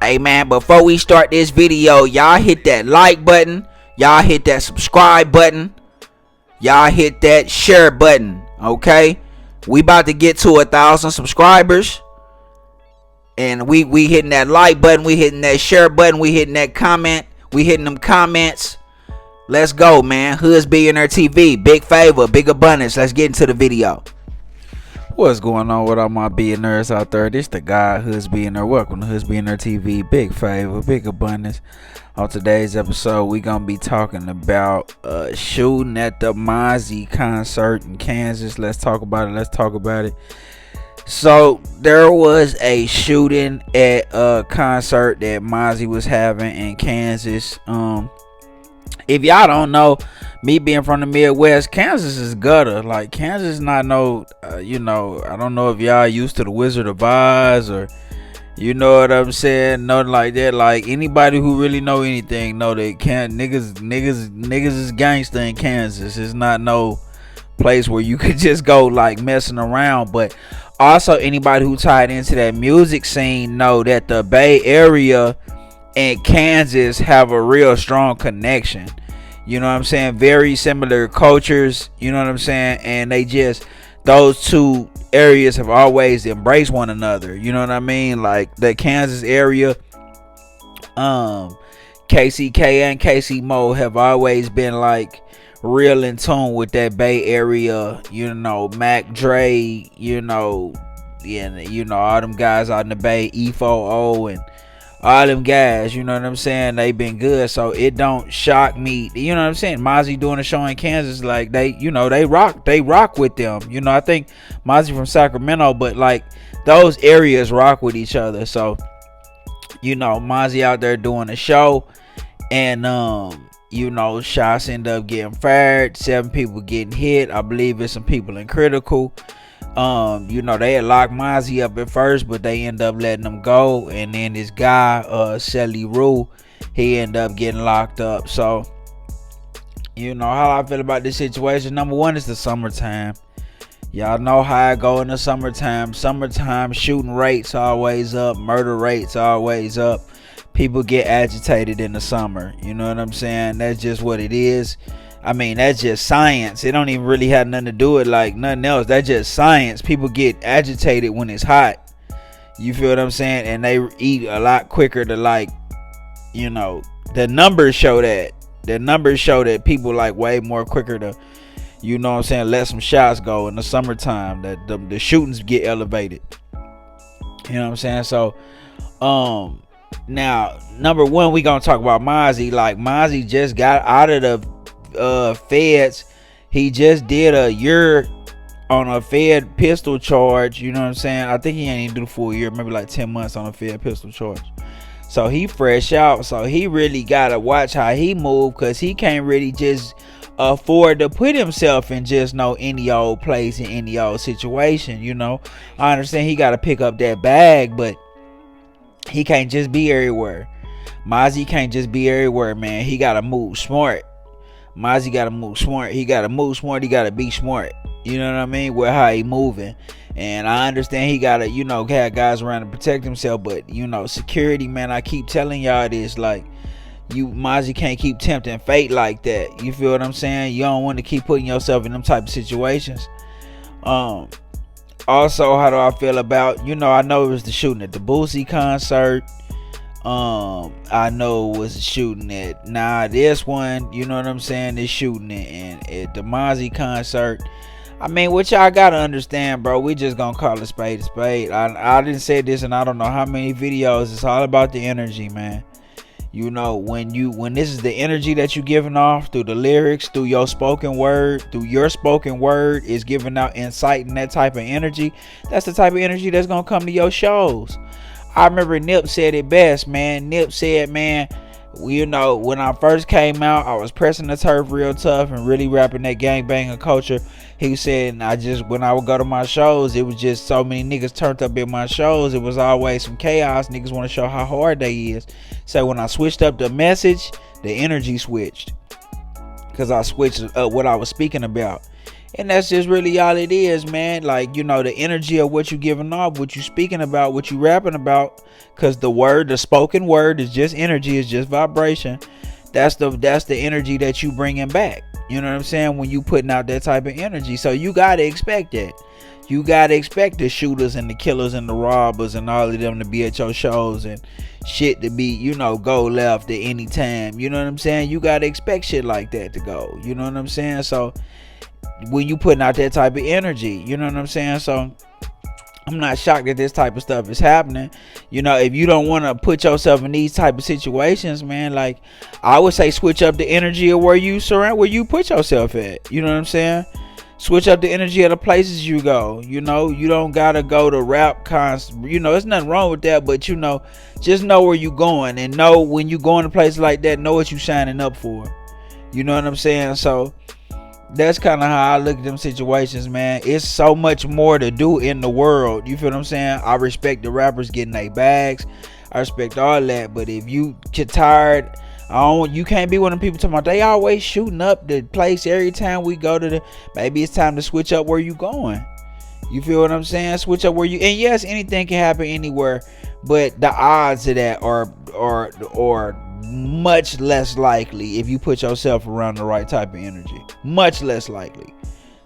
Hey man, before we start this video, y'all hit that like button, y'all hit that subscribe button, y'all hit that share button. Okay, we about to get to 1,000 subscribers, and we hitting that like button, we hitting that share button, we hitting that comment, we hitting them comments. Let's go, man. Hoods Billionaire TV, big favor, big abundance. Let's get into the video. What's going on with all my billionaires out there? This the guy, Hoods Billionaire. Welcome to Hoods Billionaire TV, big favor, big abundance. On today's episode, we gonna be talking about shooting at the Mozzy concert in Kansas. Let's talk about it. So there was a shooting at a concert that Mozzy was having in Kansas. If y'all don't know, me being from the Midwest, Kansas is gutter. Like, Kansas is not no, I don't know if y'all used to the Wizard of Oz or, you know what I'm saying, nothing like that. Like, anybody who really know anything know that niggas is gangster in Kansas. It's not no place where you could just go like messing around. But also, anybody who tied into that music scene know that the Bay Area and Kansas have a real strong connection. You know what I'm saying? Very similar cultures, you know what I'm saying? And those two areas have always embraced one another. You know what I mean? Like the Kansas area, KCK and KC Mo have always been like real in tune with that Bay Area, Mac Dre, all them guys out in the Bay, E4O and all them guys, you know what I'm saying? They been good, so it don't shock me. You know what I'm saying? Mozzy doing a show in Kansas, like they rock with them. I think Mozzy from Sacramento, but like those areas rock with each other. So, Mozzy out there doing a show, and shots end up getting fired, 7 people getting hit. I believe it's some people in critical. They had locked Mozzy up at first, but they end up letting him go. And then this guy, Shelly Rue, he ended up getting locked up. So, how I feel about this situation. Number one is the summertime. Y'all know how I go in the summertime. Summertime shooting rates always up, murder rates always up. People get agitated in the summer. You know what I'm saying? That's just what it is. I mean, that's just science. It don't even really have nothing to do with like nothing else. That's just science. People get agitated when it's hot. You feel what I'm saying? And they eat a lot quicker to like, the numbers show that. The numbers show that people like way more quicker to, let some shots go in the summertime. That the shootings get elevated. You know what I'm saying? So, now, number one, we gonna talk about Mozzy. Like, Mozzy just got out of the feds. He just did a year on a Fed pistol charge. You know what I'm saying? I think he ain't even do the full year, maybe like 10 months on a Fed pistol charge. So he fresh out. So he really gotta watch how he move, because he can't really just afford to put himself in just any old place in any old situation. I understand he gotta pick up that bag, but he can't just be everywhere. Mozzy can't just be everywhere, man. He gotta move smart. Mozzy gotta move smart. He gotta move smart. He gotta be smart. You know what I mean? With how he moving. And I understand he gotta, have guys around to protect himself. But, security, man, I keep telling y'all this. Like, Mozzy can't keep tempting fate like that. You feel what I'm saying? You don't want to keep putting yourself in them type of situations. Also, how do I feel about, I know it was the shooting at the Boosie concert. I know it was a shooting at this one, you know what I'm saying, this shooting at the Mozzy concert. I mean, what y'all gotta understand, bro, we just gonna call a spade a spade. I didn't say this and I don't know how many videos. It's all about the energy, man. When this is the energy that you giving off through the lyrics, through your spoken word is giving out, inciting that type of energy. That's the type of energy that's gonna come to your shows. I remember Nip said it best, man. Nip said, man, when I first came out, I was pressing the turf real tough and really rapping that gangbanger culture. He said, when I would go to my shows, it was just so many niggas turned up in my shows. It was always some chaos. Niggas want to show how hard they is. So when I switched up the message, the energy switched. Because I switched up what I was speaking about. And that's just really all it is, man. Like, you know, the energy of what you giving off, what you speaking about, what you rapping about. Cause the spoken word is just energy, is just vibration. That's the energy that you bringing back. You know what I'm saying? When you putting out that type of energy. So you gotta expect that. You gotta expect the shooters and the killers and the robbers and all of them to be at your shows and shit to be, you know, go left at any time. You know what I'm saying? You gotta expect shit like that to go. You know what I'm saying? So when you putting out that type of energy, you know what I'm saying? So I'm not shocked that this type of stuff is happening. You know, if you don't want to put yourself in these type of situations, man, like I would say switch up the energy of where you put yourself at. You know what I'm saying? Switch up the energy of the places you go. You know, you don't gotta go to rap cons. You know, there's nothing wrong with that, but you know, just know where you going and know when you going to places like that, know what you signing up for. You know what I'm saying? So that's kind of how I look at them situations, man. It's so much more to do in the world. You feel what I'm saying? I respect the rappers getting their bags. I respect all that. But if you get tired, you can't be one of them people talking about they always shooting up the place every time we go to maybe it's time to switch up where you going. You feel what I'm saying? Switch up where you, and yes, anything can happen anywhere, but the odds of that are much less likely if you put yourself around the right type of energy. Much less likely.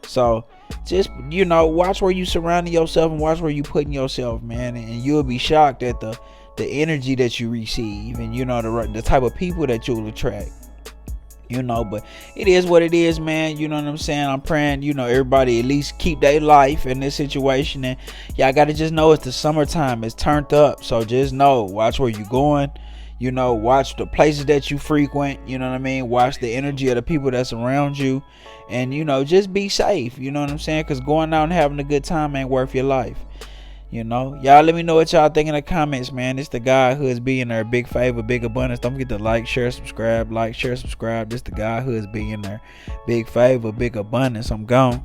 So just, you know, watch where you surrounding yourself and watch where you putting yourself, man, and you'll be shocked at the energy that you receive, and you know the type of people that you'll attract. You know, but it is what it is, man. You know what I'm saying? I'm praying, you know, everybody at least keep their life in this situation. And y'all gotta just know it's the summertime. It's turned up. So just know, watch where you going. You know, watch the places that you frequent. You know what I mean? Watch the energy of the people that's around you. And, you know, just be safe. You know what I'm saying? Because going out and having a good time ain't worth your life. You know, y'all let me know what y'all think in the comments, man. It's the guy who is being there. Big favor, big abundance. Don't forget to like, share, subscribe. Like, share, subscribe. This the guy who is being there. Big favor, big abundance. I'm gone.